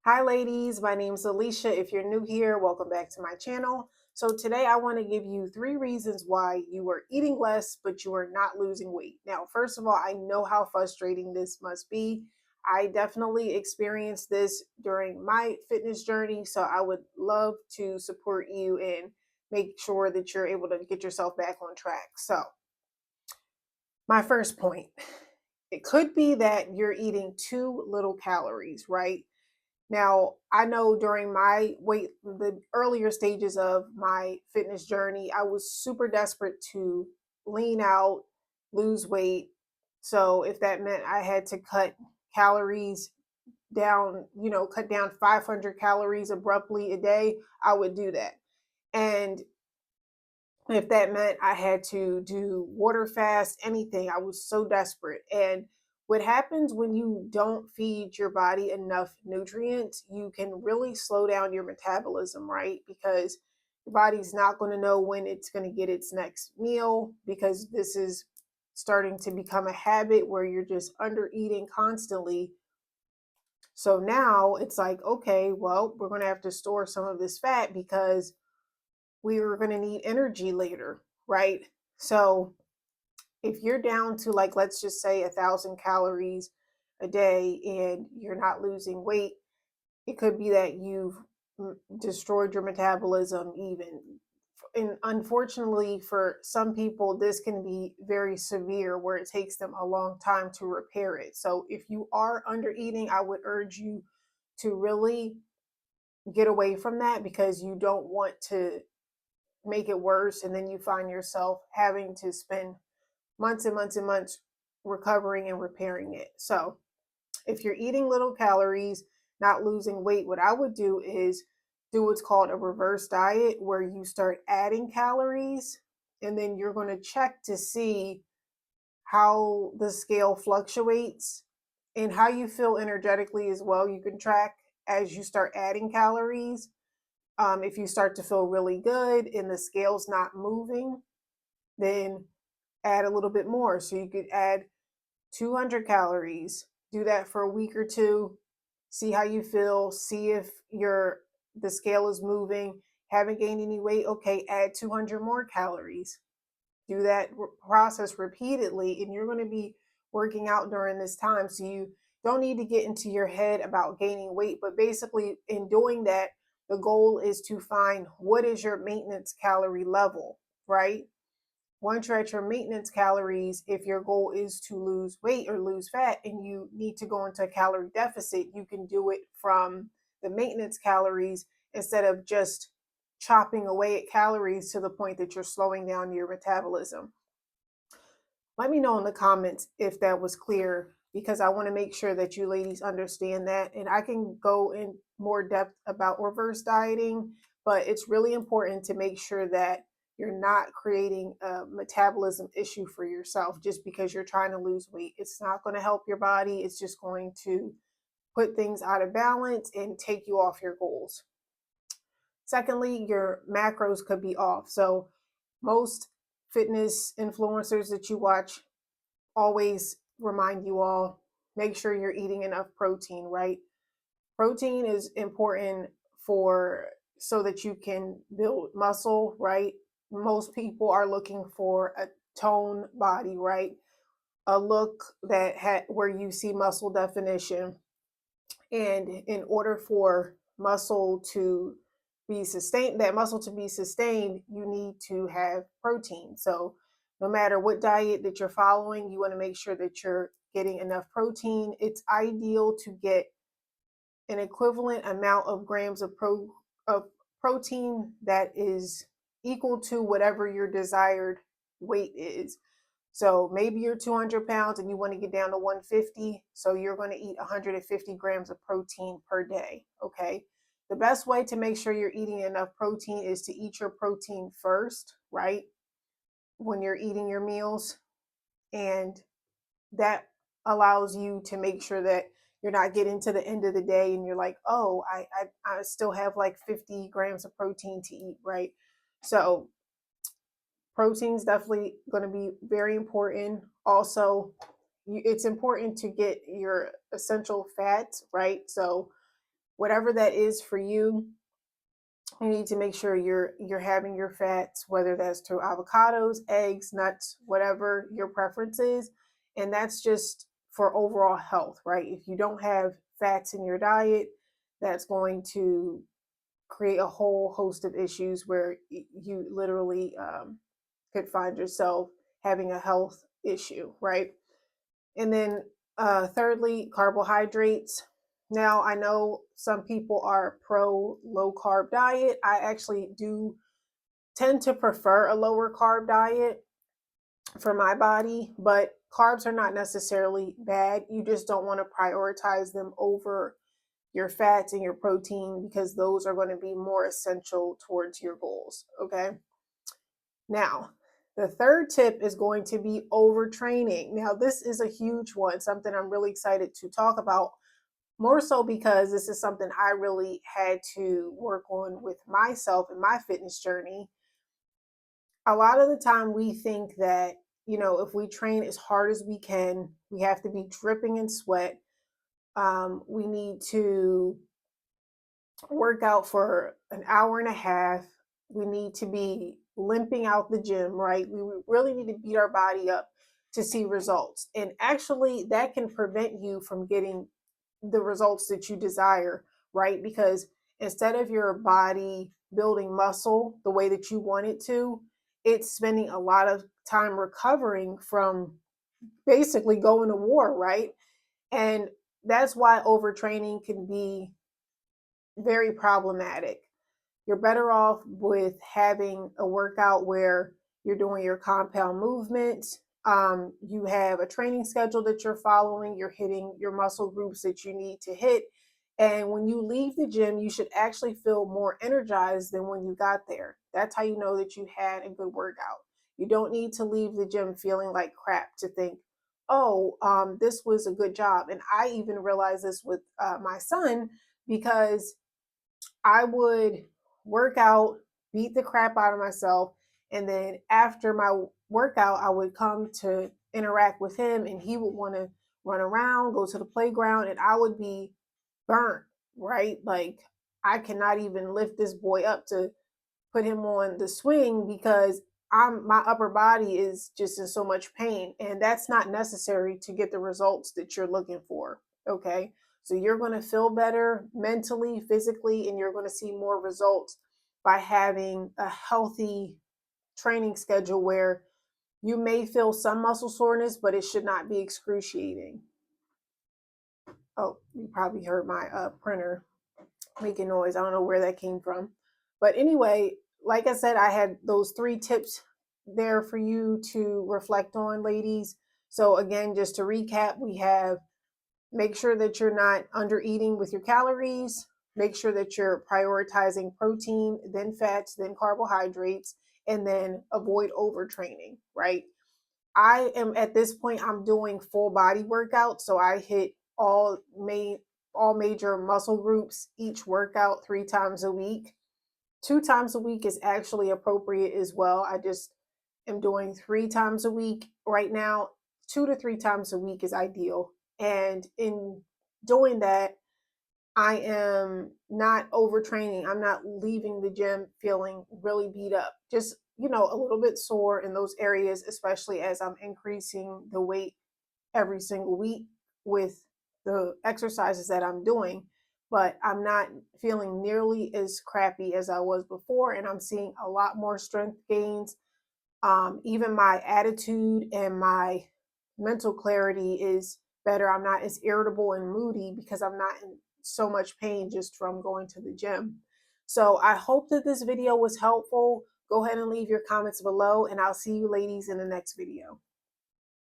Hi ladies, my name is Alicia. If you're new here, welcome back to my channel. So today I want to give you 3 reasons why you are eating less, but you are not losing weight. Now, first of all, I know how frustrating this must be. I definitely experienced this during my fitness journey, so I would love to support you and make sure that you're able to get yourself back on track. So, my first point, it could be that you're eating too little calories, right? Now, I know during the earlier stages of my fitness journey, I was super desperate to lean out, lose weight. So if that meant I had to cut calories down, cut down 500 calories abruptly a day, I would do that. And if that meant I had to do water fast, anything, I was so desperate. And what happens when you don't feed your body enough nutrients, you can really slow down your metabolism, right? Because your body's not going to know when it's going to get its next meal because this is starting to become a habit where you're just under eating constantly. So now it's like, okay, well, we're going to have to store some of this fat because we were going to need energy later, right? So if you're down to, like, let's just say 1,000 calories a day and you're not losing weight, it could be that you've destroyed your metabolism even. And unfortunately, for some people, this can be very severe where it takes them a long time to repair it. So if you are under eating, I would urge you to really get away from that because you don't want to make it worse, and then you find yourself having to spend months and months and months recovering and repairing it. So if you're eating little calories, not losing weight, what I would do is do what's called a reverse diet, where you start adding calories and then you're going to check to see how the scale fluctuates and how you feel energetically as well. You can track as you start adding calories. If you start to feel really good and the scale's not moving, then add a little bit more. So you could add 200 calories, do that for a week or two, see how you feel, see if the scale is moving, haven't gained any weight, okay, add 200 more calories. Do that process repeatedly, and you're going to be working out during this time. So you don't need to get into your head about gaining weight, but basically, in doing that, the goal is to find what is your maintenance calorie level, right? Once you're at your maintenance calories, if your goal is to lose weight or lose fat and you need to go into a calorie deficit, you can do it from the maintenance calories instead of just chopping away at calories to the point that you're slowing down your metabolism. Let me know in the comments if that was clear because I want to make sure that you ladies understand that. And I can go in more depth about reverse dieting, but it's really important to make sure that you're not creating a metabolism issue for yourself just because you're trying to lose weight. It's not going to help your body, it's just going to put things out of balance and take you off your goals. Secondly, your macros could be off. So, most fitness influencers that you watch always remind you all, make sure you're eating enough protein, right? Protein is important for so that you can build muscle, right? Most people are looking for a tone body, right? A look where you see muscle definition. And in order for muscle to be sustained, that muscle to be sustained, you need to have protein. So no matter what diet that you're following, you want to make sure that you're getting enough protein. It's ideal to get an equivalent amount of grams of protein that is equal to whatever your desired weight is. So maybe you're 200 pounds and you want to get down to 150. So you're going to eat 150 grams of protein per day. Okay. The best way to make sure you're eating enough protein is to eat your protein first, right? When you're eating your meals. And that allows you to make sure that you're not getting to the end of the day and you're like, oh, I still have like 50 grams of protein to eat, right? So protein is definitely going to be very important. Also, it's important to get your essential fats, right? So whatever that is for you, you need to make sure you're having your fats, whether that's through avocados, eggs, nuts, whatever your preference is. And that's just for overall health, right? If you don't have fats in your diet, that's going to create a whole host of issues where you literally could find yourself having a health issue, right? And then thirdly, carbohydrates. Now, I know some people are pro low carb diet. I actually do tend to prefer a lower carb diet for my body, but carbs are not necessarily bad. You just don't want to prioritize them over your fats and your protein because those are going to be more essential towards your goals. Okay. Now, the third tip is going to be overtraining. Now, this is a huge one, something I'm really excited to talk about, more so because this is something I really had to work on with myself in my fitness journey. A lot of the time, we think that, if we train as hard as we can, we have to be dripping in sweat. We need to work out for an hour and a half. We need to be limping out the gym, right? We really need to beat our body up to see results. And actually, that can prevent you from getting the results that you desire, right? Because instead of your body building muscle the way that you want it to, it's spending a lot of time recovering from basically going to war, right? And that's why overtraining can be very problematic. You're better off with having a workout where you're doing your compound movements. You have a training schedule that you're following, you're hitting your muscle groups that you need to hit. And when you leave the gym, you should actually feel more energized than when you got there. That's how you know that you had a good workout. You don't need to leave the gym feeling like crap to think, oh, this was a good job. And I even realized this with my son because I would work out, beat the crap out of myself, and then after my workout, I would come to interact with him, and he would want to run around, go to the playground, and I would be burnt, right? Like I cannot even lift this boy up to put him on the swing because my upper body is just in so much pain, and that's not necessary to get the results that you're looking for. Okay. So you're going to feel better mentally, physically, and you're going to see more results by having a healthy training schedule where you may feel some muscle soreness, but it should not be excruciating. Oh, you probably heard my printer making noise. I don't know where that came from. But anyway, like I said, I had those 3 tips there for you to reflect on, ladies. So again, just to recap, we have make sure that you're not under eating with your calories. Make sure that you're prioritizing protein, then fats, then carbohydrates, and then avoid overtraining, right? I am at this point, I'm doing full body workouts. So I hit all major muscle groups each workout 3 times a week. 2 times a week is actually appropriate as well. I just am doing 3 times a week right now. 2 to 3 times a week is ideal. And in doing that, I am not overtraining. I'm not leaving the gym feeling really beat up. Just, a little bit sore in those areas, especially as I'm increasing the weight every single week with the exercises that I'm doing. But I'm not feeling nearly as crappy as I was before. And I'm seeing a lot more strength gains. Even my attitude and my mental clarity is better. I'm not as irritable and moody because I'm not in so much pain just from going to the gym. So I hope that this video was helpful. Go ahead and leave your comments below, and I'll see you ladies in the next video.